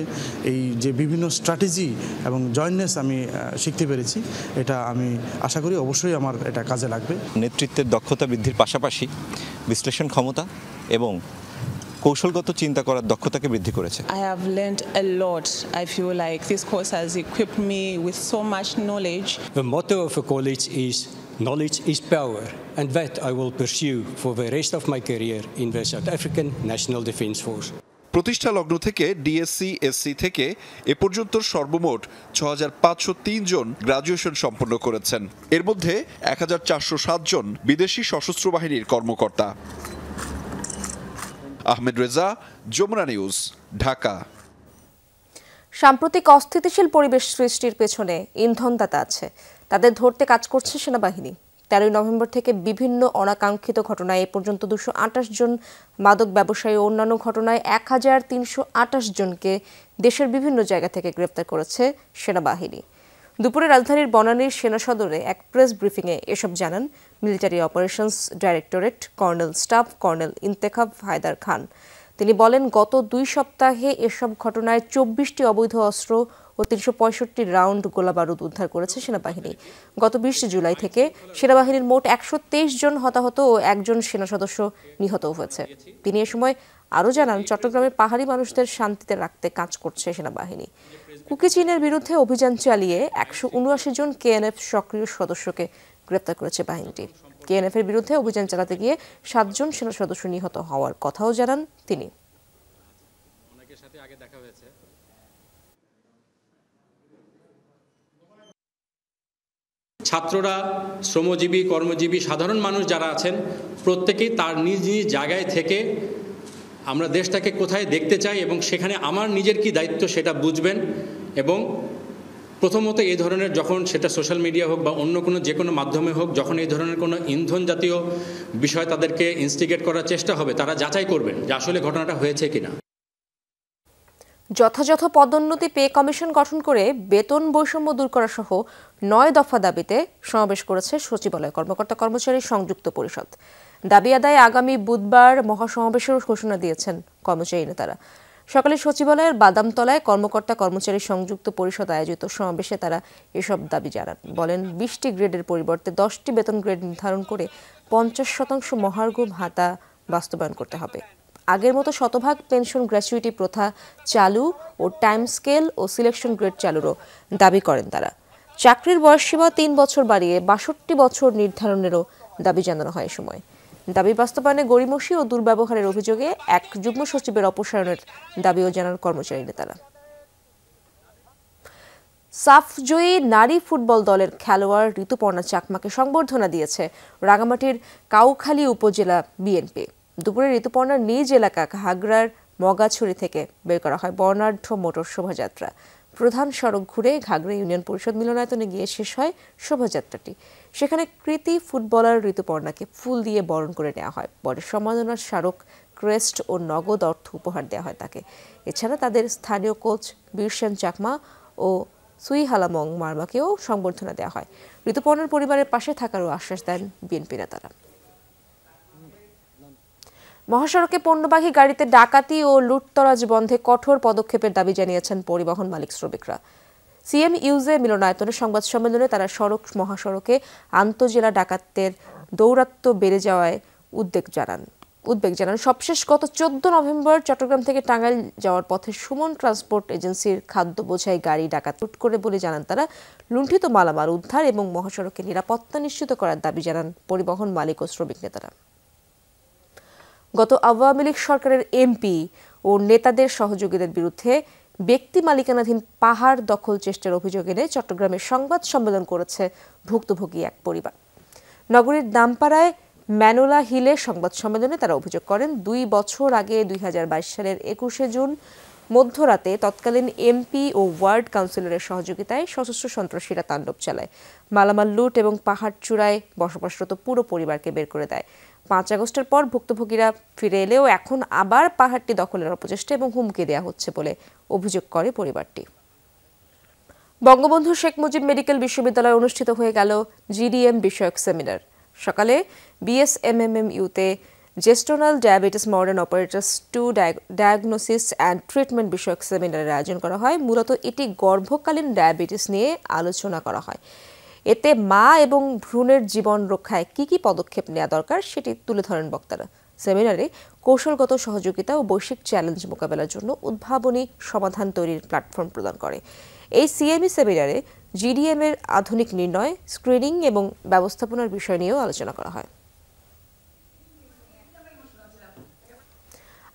এই যে বিভিন্ন স্ট্র্যাটেজি এবং জয়েন্টনেস আমি শিখতে পেরেছি, এটা আমি আশা করি অবশ্যই আমার এটা কাজে লাগবে। নেতৃত্বের দক্ষতা বৃদ্ধির পাশাপাশি বিশ্লেষণ ক্ষমতা এবং কৌশলগত চিন্তা করার দক্ষতাকে বৃদ্ধি করেছে। I have learned a lot. I feel like this course has equipped me with so much knowledge. The motto of a college is knowledge is power, and that I will pursue for the rest of my career in the South African National Defence Force. প্রতিষ্ঠা লগ্ন থেকে DSC, SC থেকে এ পর্যন্ত সর্বমোট 6503 জন graduation সম্পন্ন করেছেন। এর মধ্যে 1407 জন বিদেশি সশস্ত্র বাহিনীর কর্মকর্তা। আহমেদ রেজা, যমুনা নিউজ, ঢাকা। সাম্প্রতিক অস্থিতিশীল পরিবেশ সৃষ্টির পেছনে ইন্ধনদাতা আছে, তাদের ধরতে কাজ করছে সেনাবাহিনী। 13 নভেম্বর থেকে বিভিন্ন অনাকাঙ্ক্ষিত ঘটনায় এ পর্যন্ত 228 জন মাদক ব্যবসায়ী ও অন্যান্য ঘটনায় 1328 জনকে দেশের বিভিন্ন জায়গা থেকে গ্রেপ্তার করেছে সেনাবাহিনী। দুপুরে রাজধানীর বনানীর সেনা সদরে এক প্রেস ব্রিফিংয়ে এসব জানান military operations directorate colonel staff colonel Intekhab Haider Khan. তিনি বলেন, গত 2 সপ্তাহে এসব ঘটনায় 24টি অবৈধ অস্ত্র ও 365 রাউন্ড গোলাবারুদ উদ্ধার করেছে সেনাবাহিনী। গত 20 জুলাই থেকে সেনাবাহিনীর মোট 123 জন হতাহত ও 1 জন সেনা সদস্য নিহত হয়েছে। তিনি এ সময় আরও জানান, চট্টগ্রামের পাহাড়ি মানুষদের শান্তিতে রাখতে কাজ করছে সেনাবাহিনী। কুকি চীনের বিরুদ্ধে অভিযান চালিয়ে 179 জন কেএনএফ সক্রিয় সদস্যকে গ্রেপ্তার করেছে বাহিনীটি। কেএনএফের বিরুদ্ধে অভিযান চালাতে গিয়ে 7 জন সেনা সদস্য নিহত হওয়ার কথাও জানান তিনি। ছাত্ররা, শ্রমজীবী, কর্মজীবী, সাধারণ মানুষ যারা আছেন প্রত্যেকেই তার নিজ নিজ জায়গায় থেকে আমরা দেশটাকে কোথায় দেখতে চাই এবং সেখানে আমার নিজের কি দায়িত্ব সেটা বুঝবেন। এবং প্রথমত এই ধরনের যখন সেটা সোশ্যাল মিডিয়া হোক বা অন্য কোনো যে কোনো মাধ্যমে হোক, যখন এই ধরনের কোনো ইন্ধন জাতীয় বিষয় তাদেরকে ইনস্টিগেট করার চেষ্টা হবে, তারা যাচাই করবেন যে আসলে ঘটনাটা হয়েছে কিনা। যথাযথ পদোন্নতি পে কমিশন গঠন করে বেতন বৈষম্য দূর করা সহ 9 দফা দাবিতে সমাবেশ করেছে সচিবালয় কর্মকর্তা কর্মচারী সংযুক্ত পরিষদ। দাবি আদায়ে আগামী বুধবার মহাসমাবেশের ঘোষণা দিয়েছেন কর্মচারী নেতারা। সকালে সচিবালয়ের বাদামতলায় কর্মকর্তা কর্মচারী সংযুক্ত পরিষদ আয়োজিত সমাবেশে তারা এসব দাবি জানান। বলেন 20টি গ্রেডের পরিবর্তে 10টি বেতন গ্রেড নির্ধারণ করে 50% মহার্ঘ ভাতা বাস্তবায়ন করতে হবে। আগের মতো শতভাগ পেনশন গ্র্যাচুইটি প্রথা চালু ও টাইম স্কেল ও সিলেকশন গ্রেড চালুরও দাবি করেন তারা। চাকরির বয়সসীমা 3 বছর বাড়িয়ে 62 বছর নির্ধারণেরও দাবি জানানো হয়। সময় দাবি বাস্তবায়নে গড়িমসি ও দুর্ব্যবহারের অভিযোগে এক যুগ্ম সচিবের অপসারণের দাবিও জানান কর্মচারী নেতারা। সাফ জয়ী নারী ফুটবল দলের খেলোয়াড় ঋতুপর্ণা চাকমাকে সংবর্ধনা দিয়েছে রাঙামাটির কাউখালী উপজেলা বিএনপি। দুপুরে ঋতুপর্ণার নিজ এলাকা ঘাগড়ার মগাছড়ি থেকে বের করা হয় বর্ণাঢ্য মোটর শোভাযাত্রা। প্রধান সড়ক ঘুরে ঘাগড়া ইউনিয়ন পরিষদ মিলনায়তনে গিয়ে শেষ হয় শোভাযাত্রাটি। সেখানে কৃতি ফুটবলার ঋতুপর্ণাকে ফুল দিয়ে বরণ করে নেওয়া হয়। পরে সম্মাননার স্মারক, ক্রেস্ট ও নগদ অর্থ উপহার দেওয়া হয় তাকে। এছাড়া তাদের স্থানীয় কোচ বীরসেন চাকমা ও সুইহালামং মার্মাকেও সংবর্ধনা দেওয়া হয়। ঋতুপর্ণার পরিবারের পাশে থাকারও আশ্বাস দেন বিএনপি নেতারা। মহাসড়কে পণ্যবাহী গাড়িতে ডাকাতি ও লুটতরাজ বন্ধে কঠোর পদক্ষেপের দাবি জানিয়েছেন পরিবহন মালিক শ্রমিকরা। সিএমইউজে মিলনায়তনে সংবাদ সম্মেলনে তারা মহাসড়কে আন্তঃজেলা ডাকাতদের দৌরাত্ম্য বেড়ে যাওয়ায় উদ্বেগ জানান। সবশেষ গত 14 নভেম্বর চট্টগ্রাম থেকে টাঙ্গাইল যাওয়ার পথে সুমন ট্রান্সপোর্ট এজেন্সির খাদ্য বোঝাই গাড়ি ডাকাত লুট করে বলে জানান তারা। লুণ্ঠিত মালামাল উদ্ধার এবং মহাসড়কে নিরাপত্তা নিশ্চিত করার দাবি জানান পরিবহন মালিক ও শ্রমিক নেতারা। গত আওয়ামী লীগ সরকারের এমপি ও নেতাদের সহযোগীদের বিরুদ্ধে ব্যক্তি মালিকানাধীন পাহাড় দখল চেষ্টার অভিযোগ এনে চট্টগ্রামে সংবাদ সম্মেলন করেছে ভুক্তভোগী এক পরিবার। নগরীর দামপাড়ায় ম্যানোলা হিলে সংবাদ সম্মেলনে তারা অভিযোগ করেন 2 বছর আগে 2022 সালের 21শে জুন মধ্যরাতে তৎকালীন এমপি ও ওয়ার্ড কাউন্সিলরের সহযোগিতায় সশস্ত্র সন্ত্রাসীরা তাণ্ডব চালায়। মালামাল লুট এবং পাহাড় চূড়ায় বসবাসরত পুরো পরিবারকে বের করে দেয়। 5 আগস্টের পর ভুক্তভোগীরা ফিরে এলেও এখন আবার পাহাড়টি দখলের অপচেষ্টা এবং হুমকি দেওয়া হচ্ছে বলে অভিযোগ করে পরিবারটি। বঙ্গবন্ধু শেখ মুজিব মেডিকেল বিশ্ববিদ্যালয়ে অনুষ্ঠিত হয়ে গেল জিডিএম বিষয়ক সেমিনার। সকালে বিএসএমএমইউতে gestational diabetes modern operators 2 diagnosis and treatment বিষয়ক সেমিনারের আয়োজন করা হয়। মূলত এটি গর্ভকালীন ডায়াবেটিস নিয়ে আলোচনা করা হয়। এতে মা এবং ভ্রূণের জীবন রক্ষায় কি পদক্ষেপ নেওয়া দরকার সেটি তুলে ধরেন বক্তারা। সেমিনারে কৌশলগত সহযোগিতা ও বৈশ্বিক চ্যালেঞ্জ মোকাবেলার জন্য উদ্ভাবনী সমাধান তৈরির প্ল্যাটফর্ম প্রদান করে। এই সিএমই সেমিনারে জিডিএম এর আধুনিক নির্ণয়, স্ক্রিনিং এবং ব্যবস্থাপনার বিষয় নিয়েও আলোচনা করা হয়।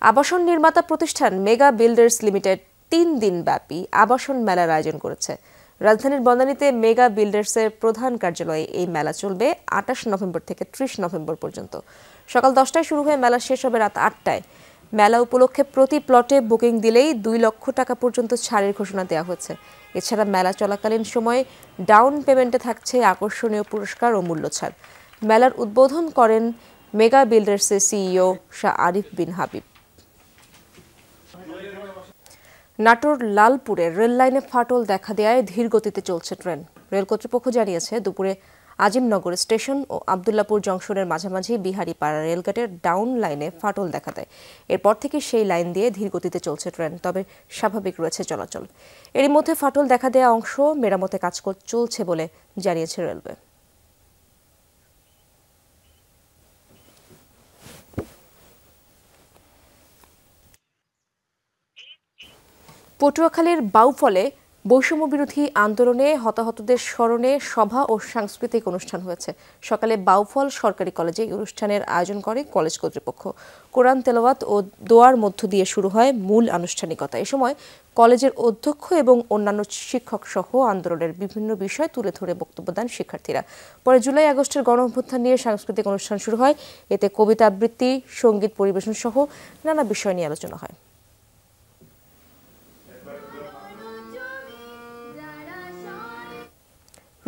আবাসন নির্মাতা প্রতিষ্ঠান মেগা বিল্ডার্স লিমিটেড 3 দিন ব্যাপী আবাসন মেলার আয়োজন করেছে। রাজধানীর বনানীতে মেগা বিল্ডার্সের প্রধান কার্যালয়ে এই মেলা চলবে 28 নভেম্বর থেকে 30 নভেম্বর পর্যন্ত। সকাল 10টায় শুরু হয়ে মেলা শেষ হবে রাত 8টায়। মেলা উপলক্ষে প্রতি প্লটে বুকিং দিলেই 2 লক্ষ টাকা পর্যন্ত ছাড়ের ঘোষণা দেওয়া হয়েছে। এছাড়া মেলা চলাকালীন সময়ে ডাউন পেমেন্টে থাকছে আকর্ষণীয় পুরস্কার ও মূল্য ছাড়। মেলার উদ্বোধন করেন মেগা বিল্ডার্সের সিইও শাহ আরিফ বিন হাবিব। নাটোর লালপুরে রেল লাইনে ফাটল দেখা দেওয়ায় ধীর গতিতে চলছে ট্রেন। রেল কর্তৃপক্ষ জানিয়েছে দুপুরে আজিমনগর স্টেশন ও আবদুল্লাপুর জংশনের মাঝামাঝি বিহারীপাড়া রেলগেটের ডাউন লাইনে ফাটল দেখা দেয়। এরপর থেকে সেই লাইন দিয়ে ধীর গতিতে চলছে ট্রেন, তবে স্বাভাবিক রয়েছে চলাচল। এরই মধ্যে ফাটল দেখা দেওয়া অংশ মেরামতে কাজ চলছে বলে জানিয়েছে রেলওয়ে। পটুয়াখালীর বাউফলে বৈষম্য বিরোধী আন্দোলনে হতাহতদের স্মরণে সভা ও সাংস্কৃতিক অনুষ্ঠান হয়েছে। সকালে বাউফল সরকারি কলেজে এই অনুষ্ঠানের আয়োজন করে কলেজ কর্তৃপক্ষ। কোরআন তেলাওয়াত ও দোয়ার মধ্য দিয়ে শুরু হয় মূল আনুষ্ঠানিকতা। এ সময় কলেজের অধ্যক্ষ এবং অন্যান্য শিক্ষক সহ আন্দোলনের বিভিন্ন বিষয় তুলে ধরে বক্তব্য দেন শিক্ষার্থীরা। পরে জুলাই আগস্টের গণঅভ্যুত্থান নিয়ে সাংস্কৃতিক অনুষ্ঠান শুরু হয়। এতে কবিতা আবৃত্তি, সঙ্গীত পরিবেশন সহ নানা বিষয় নিয়ে আলোচনা হয়।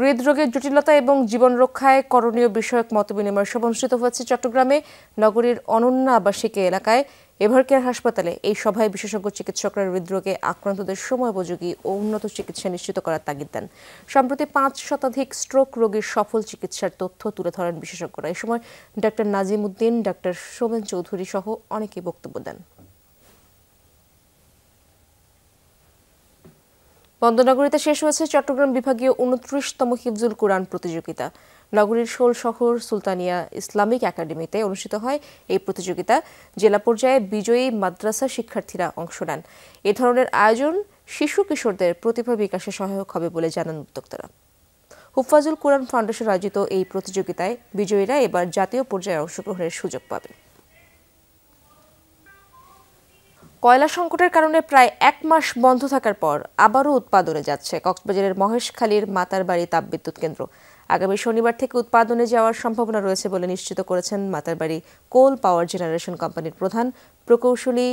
হৃদরোগের জটিলতা এবং জীবন রক্ষায় করণীয় বিষয়ক মতবিনিময় সভা অনুষ্ঠিত হয়েছে চট্টগ্রামে। নগরীর অনন্য আবাসিক এলাকায় এভারকেয়ার হাসপাতালে এই সভায় বিশেষজ্ঞ চিকিৎসকরা হৃদরোগে আক্রান্তদের সময়োপযোগী ও উন্নত চিকিৎসা নিশ্চিত করার তাগিদ দেন। সম্প্রতি ৫ শতাধিক স্ট্রোক রোগীর সফল চিকিৎসার তথ্য তুলে ধরেন বিশেষজ্ঞরা। এই সময় ডাক্তার নাজিম উদ্দিন, ডাক্তার সোমেন চৌধুরী সহ অনেকেই বক্তব্য দেন। বন্দনগরীতে শেষ হয়েছে চট্টগ্রাম বিভাগীয় ২৯তম হিফজুল কুরআন প্রতিযোগিতা। নগরীর শোল শহর সুলতানিয়া ইসলামিক একাডেমিতে অনুষ্ঠিত হয় এই প্রতিযোগিতা। জেলা পর্যায়ে বিজয়ী মাদ্রাসা শিক্ষার্থীরা অংশ নেন। এ ধরনের আয়োজন শিশু কিশোরদের প্রতিভা বিকাশে সহায়ক হবে বলে জানান উদ্যোক্তারা। হুফাজুল কুরআন ফাউন্ডেশন আয়োজিত এই প্রতিযোগিতায় বিজয়ীরা এবার জাতীয় পর্যায়ে অংশগ্রহণের সুযোগ পাবে। কয়লা সংকটের কারণে প্রায় ১ মাস বন্ধ থাকার পর আবারও উৎপাদনে যাচ্ছে কক্সবাজারের মহেশখালীর মাতারবাড়ি তাপবিদ্যুৎ কেন্দ্র। আগামী শনিবার থেকে উৎপাদনে যাওয়ার সম্ভাবনা রয়েছে বলে নিশ্চিত করেছেন মাতারবাড়ি কোল পাওয়ার জেনারেশন কোম্পানির প্রধান প্রকৌশলী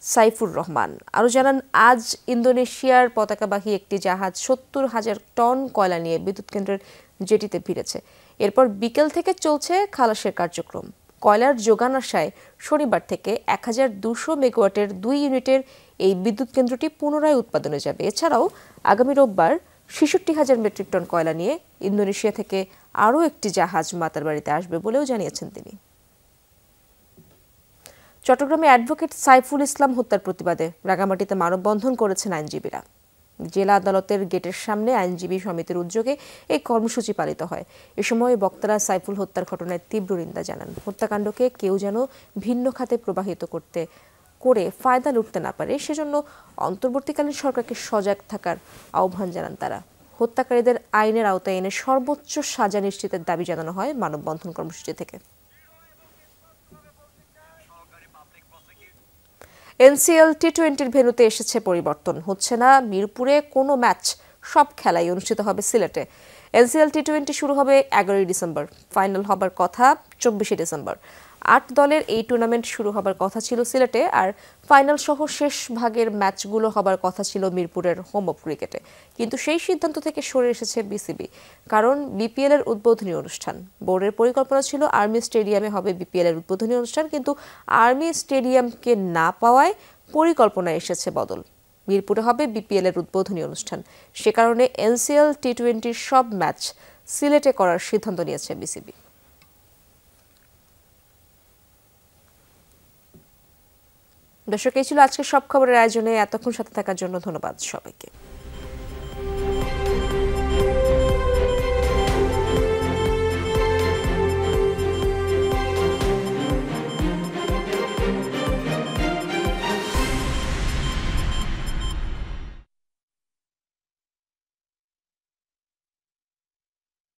সাইফুর রহমান। আরও জানান, আজ ইন্দোনেশিয়ার পতাকাবাহী একটি জাহাজ ৭০,০০০ টন কয়লা নিয়ে বিদ্যুৎ কেন্দ্রের জেটিতে ভিড়েছে। এরপর বিকেল থেকে চলছে খালাসের কার্যক্রম। কয়লার যোগান আসায় শনিবার থেকে ১,২০০ মেগাওয়াটের ২ ইউনিটের এই বিদ্যুৎ কেন্দ্রটি পুনরায় উৎপাদনে যাবে। এছাড়াও আগামী রোববার ৬৬,০০০ মেট্রিক টন কয়লা নিয়ে ইন্দোনেশিয়া থেকে আরও একটি জাহাজ মাতারবাড়িতে আসবে বলেও জানিয়েছেন তিনি। চট্টগ্রামে অ্যাডভোকেট সাইফুল ইসলাম হত্যার প্রতিবাদে রাঙামাটিতে মানববন্ধন করেছেন আইনজীবীরা। জেলা আদালতের গেটের সামনে আইনজীবী সমিতির উদ্যোগে এই কর্মসূচি পালিত হয়। এ সময় বক্তারা সাইফুল হত্যার ঘটনায় তীব্র নিন্দা জানান। হত্যাকাণ্ডকে কেউ যেন ভিন্ন খাতে প্রবাহিত করে ফায়দা লুটতে না পারে, সেজন্য অন্তর্বর্তীকালীন সরকারকে সজাগ থাকার আহ্বান জানান তারা। হত্যাকারীদের আইনের আওতায় এনে সর্বোচ্চ সাজা নিশ্চিতের দাবি জানানো হয় মানববন্ধন কর্মসূচি থেকে। এনসিএল টি-20 ভেন্যুতে এসেছে পরিবর্তন। হচ্ছে না মিরপুরে কোনো ম্যাচ, সব খেলাই অনুষ্ঠিত হবে সিলেটে। এনসিএল টি-20 শুরু হবে ১১ ডিসেম্বর, ফাইনাল হবার কথা ২৪ ডিসেম্বর। ৮ দলের এই টুর্নামেন্ট শুরু হবার কথা ছিল সিলেটে, আর ফাইনাল সহ শেষ ভাগের ম্যাচগুলো হবার কথা ছিল মিরপুরের হোম অফ ক্রিকেটে। কিন্তু সেই সিদ্ধান্ত থেকে সরে এসেছে বিসিবি, কারণ বিপিএল এর উদ্বোধনী অনুষ্ঠান। বোর্ডের পরিকল্পনা ছিল আর্মি স্টেডিয়ামে হবে বিপিএল এর উদ্বোধনী অনুষ্ঠান, কিন্তু আর্মি স্টেডিয়ামকে না পাওয়ায় পরিকল্পনায় এসেছে বদল। মিরপুরে হবে বিপিএল এর উদ্বোধনী অনুষ্ঠান। সে কারণে এনসিএল টি-20 সব ম্যাচ সিলেটে করার সিদ্ধান্ত নিয়েছে বিসিবি। দর্শক, এই ছিল আজকের সব খবরের আয়োজনে। এতক্ষণ সাথে থাকার জন্য ধন্যবাদ সবাইকে।